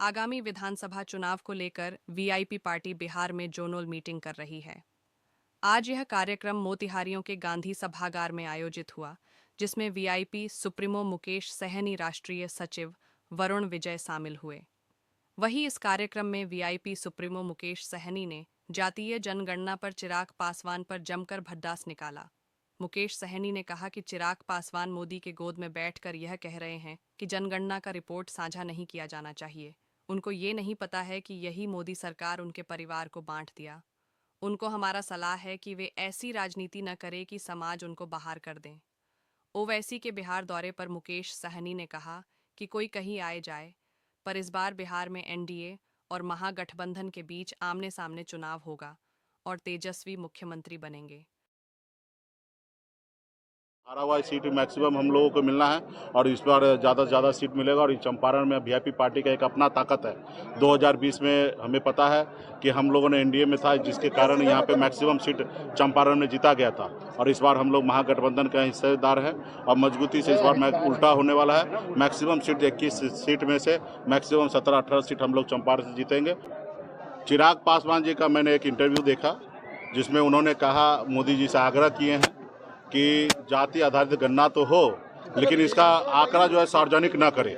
आगामी विधानसभा चुनाव को लेकर वीआईपी पार्टी बिहार में जोनल मीटिंग कर रही है। आज यह कार्यक्रम मोतिहारियों के गांधी सभागार में आयोजित हुआ, जिसमें वीआईपी सुप्रीमो मुकेश सहनी, राष्ट्रीय सचिव वरुण विजय शामिल हुए। वहीं इस कार्यक्रम में वीआईपी सुप्रीमो मुकेश सहनी ने जातीय जनगणना पर चिराग पासवान पर जमकर भड़ास निकाला। मुकेश सहनी ने कहा कि चिराग पासवान मोदी के गोद में बैठकर यह कह रहे हैं कि जनगणना का रिपोर्ट साझा नहीं किया जाना चाहिए। उनको ये नहीं पता है कि यही मोदी सरकार उनके परिवार को बांट दिया। उनको हमारा सलाह है कि वे ऐसी राजनीति न करें कि समाज उनको बाहर कर दें। ओवैसी के बिहार दौरे पर मुकेश सहनी ने कहा कि कोई कहीं आए जाए, पर इस बार बिहार में एनडीए और महागठबंधन के बीच आमने सामने चुनाव होगा और तेजस्वी मुख्यमंत्री बनेंगे। 18 सीट मैक्सिमम हम लोगों को मिलना है और इस बार ज़्यादा से ज़्यादा सीट मिलेगा। और चंपारण में वीआईपी पार्टी का एक अपना ताकत है। 2020 में हमें पता है कि हम लोगों ने एनडीए में था, जिसके कारण यहाँ पे मैक्सिमम सीट चंपारण में जीता गया था। और इस बार हम लोग महागठबंधन का हिस्सेदार हैं और मजबूती से इस बार उल्टा होने वाला है। मैक्सिमम सीट 21 सीट में से मैक्सिमम 17-18 सीट हम लोग चंपारण से जीतेंगे। चिराग पासवान जी का मैंने एक इंटरव्यू देखा, जिसमें उन्होंने कहा, मोदी जी से आग्रह किए हैं कि जाति आधारित गणना तो हो, लेकिन इसका आंकड़ा जो है सार्वजनिक ना करे।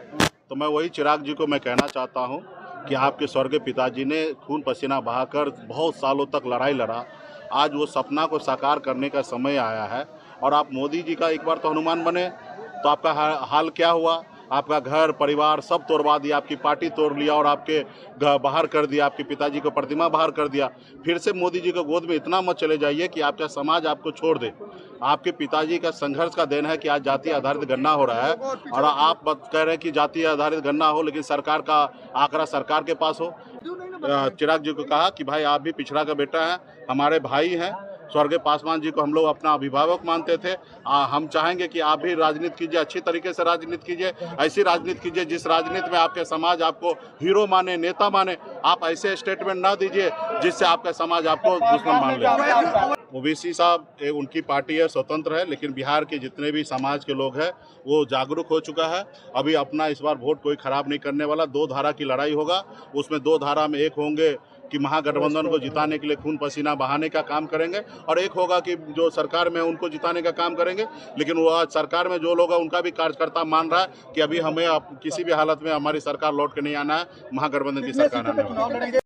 तो मैं वही चिराग जी को मैं कहना चाहता हूं कि आपके स्वर्गीय पिताजी ने खून पसीना बहाकर बहुत सालों तक लड़ाई लड़ा। आज वो सपना को साकार करने का समय आया है और आप मोदी जी का एक बार तो हनुमान बने, तो आपका हाल क्या हुआ? आपका घर परिवार सब तोड़वा दिया, आपकी पार्टी तोड़ लिया और आपके घर बाहर कर दिया, आपके पिताजी को प्रतिमा बाहर कर दिया। फिर से मोदी जी को गोद में इतना मत चले जाइए कि आपका समाज आपको छोड़ दे। आपके पिताजी का संघर्ष का देन है कि आज जाति आधारित गणना हो रहा है और आप कह रहे हैं कि जाति आधारित गणना हो, लेकिन सरकार का आंकड़ा सरकार के पास हो। चिराग जी को कहा कि भाई आप भी पिछड़ा का बेटा है, हमारे भाई हैं। स्वर्गीय पासवान जी को हम लोग अपना अभिभावक मानते थे। हम चाहेंगे कि आप भी राजनीति कीजिए, अच्छी तरीके से राजनीति कीजिए, ऐसी राजनीति कीजिए जिस राजनीति में आपके समाज आपको हीरो माने, नेता माने। आप ऐसे स्टेटमेंट ना दीजिए जिससे आपका समाज आपको दुश्मन मान ले। ओवैसी साहब उनकी पार्टी है, स्वतंत्र है, लेकिन बिहार के जितने भी समाज के लोग हैं वो जागरूक हो चुका है। अभी अपना इस बार वोट कोई खराब नहीं करने वाला। 2 धारा की लड़ाई होगा, उसमें 2 धारा में एक होंगे कि महागठबंधन को जिताने के लिए खून पसीना बहाने का काम करेंगे और एक होगा कि जो सरकार में उनको जिताने का काम करेंगे। लेकिन वो आज सरकार में जो लोग हैं उनका भी कार्यकर्ता मान रहा है कि अभी हमें किसी भी हालत में हमारी सरकार लौट के नहीं आना है, महागठबंधन की सरकार आना है।